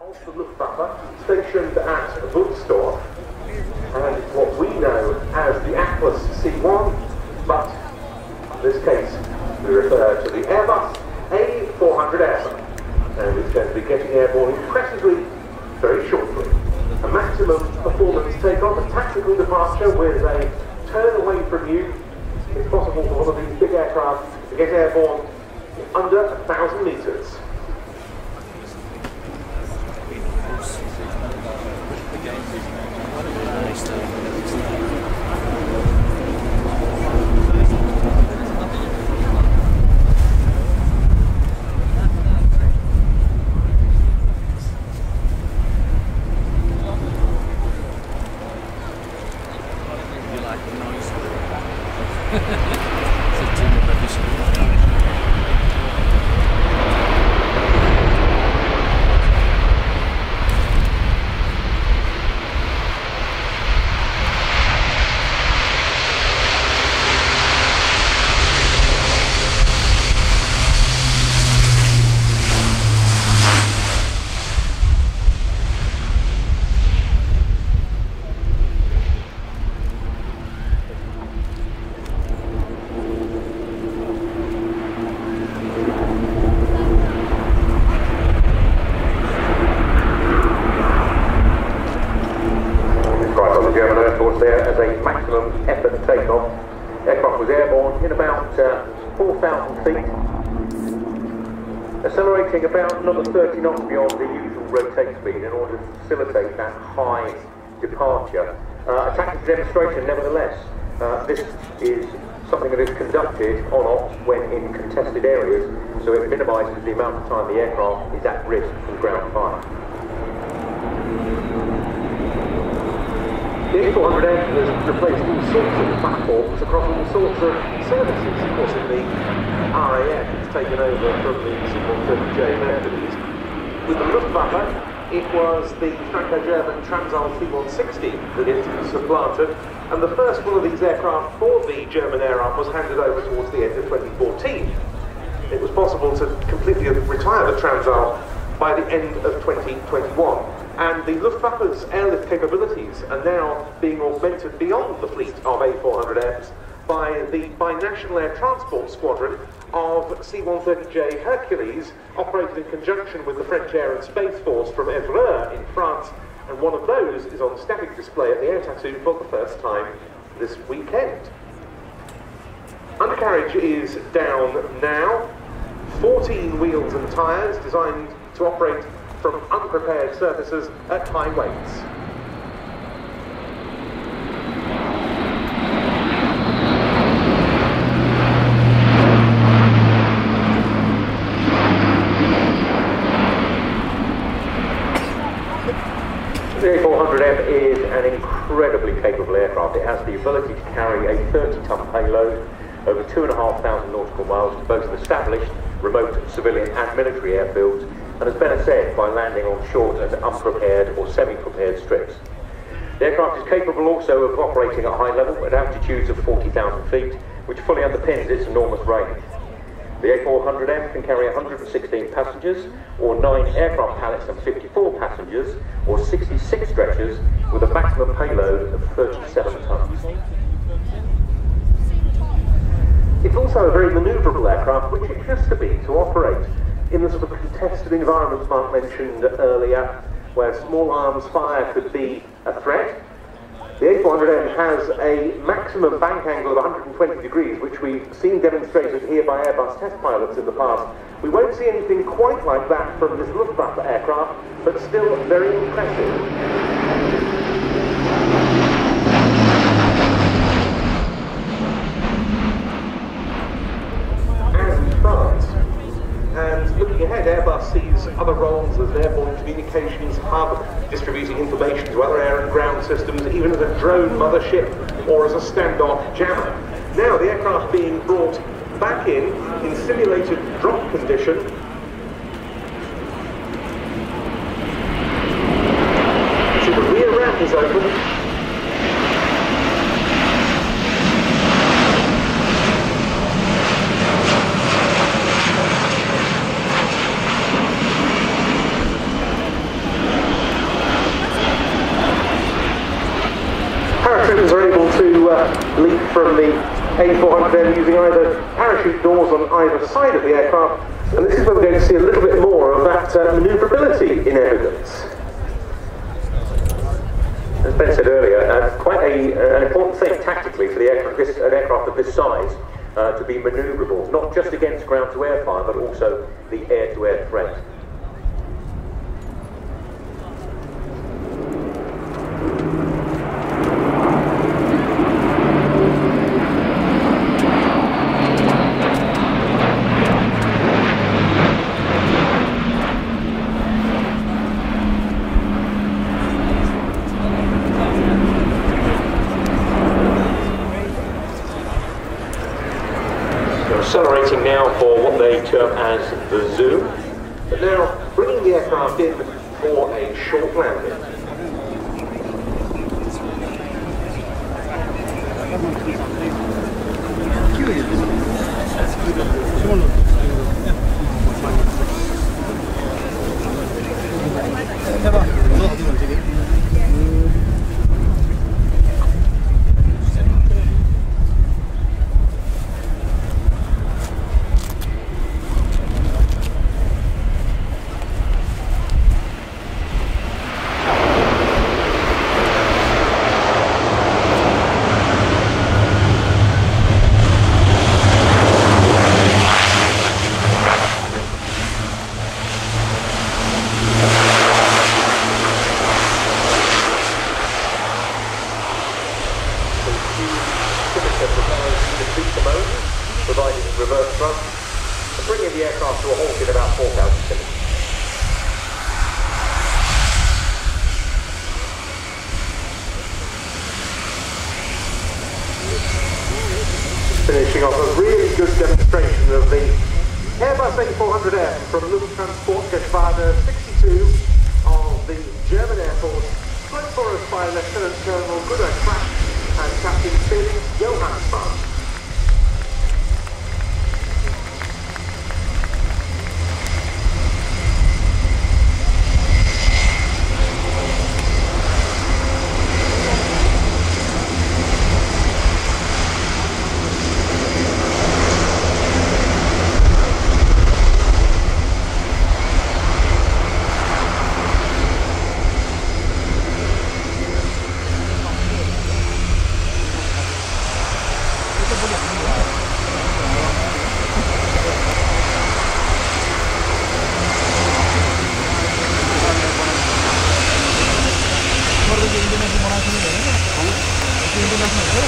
of the Luftwaffe stationed at Wunstorf, and what we know as the Atlas C1, but in this case we refer to the Airbus A400M, and it's going to be getting airborne impressively very shortly. A maximum performance takeoff, a tactical departure with a turn away from you. It's possible for one of these big aircraft to get airborne in under 1,000 metres. There as a maximum effort takeoff. Aircraft was airborne in about 4,000 feet, accelerating about another 30 knots beyond the usual rotate speed in order to facilitate that high departure. A tactical demonstration nevertheless. This is something that is conducted on ops when in contested areas, so it minimises the amount of time the aircraft is at risk from ground fire. The A400M has replaced all sorts of platforms across all sorts of services. Of course, in the RIAT, it's taken over from the C-130J Mercuries. With the Luftwaffe, it was the Franco-German Transall C-160 that it supplanted, and the first one of these aircraft for the German Air Arm was handed over towards the end of 2014. It was possible to completely retire the Transall by the end of 2021. And the Luftwaffe's airlift capabilities are now being augmented beyond the fleet of A400Ms by the Binational Air Transport Squadron of C-130J Hercules, operated in conjunction with the French Air and Space Force from Évreux in France, and one of those is on static display at the Air Tattoo for the first time this weekend. Undercarriage is down now, 14 wheels and tyres designed to operate from unprepared surfaces at high weights. The A400M is an incredibly capable aircraft. It has the ability to carry a 30-ton payload over 2,500 nautical miles to both established, remote, civilian and military airfields, and as better said, by landing on short and unprepared or semi-prepared strips. The aircraft is capable also of operating at high level at altitudes of 40,000 feet, which fully underpins its enormous range. The A400M can carry 116 passengers, or 9 aircraft pallets and 54 passengers, or 66 stretchers, with a maximum payload of 37 tons. It's also a very manoeuvrable aircraft, which it has to be to operate in the sort of contested environments Mark mentioned earlier, where small arms fire could be a threat. The A400M has a maximum bank angle of 120 degrees, which we've seen demonstrated here by Airbus test pilots in the past. We won't see anything quite like that from this Luftwaffe aircraft, but still very impressive. And looking ahead, Airbus sees other roles as an airborne communications hub, distributing information to other air and ground systems, even as a drone mothership or as a standoff jammer. Now the aircraft being brought back in simulated drop condition. See, the rear ramp is open. leap from the A400M using either parachute doors on either side of the aircraft, and this is where we're going to see a little bit more of that manoeuvrability in evidence. As Ben said earlier, quite an important thing tactically for the an aircraft of this size to be manoeuvrable, not just against ground-to-air fire, but also the air-to-air threat. Accelerating now for what they term as the zoom, but now bringing the aircraft in for a short landing. Providing reverse thrust and bringing the aircraft to a halt in about 4,000 feet. Finishing off a really good demonstration of the Airbus A400M from Lufttransportgeschwader 62 of the German Air Force, flown for us by Lieutenant Colonel Gunnar Kraft and Captain Felix Johansson. International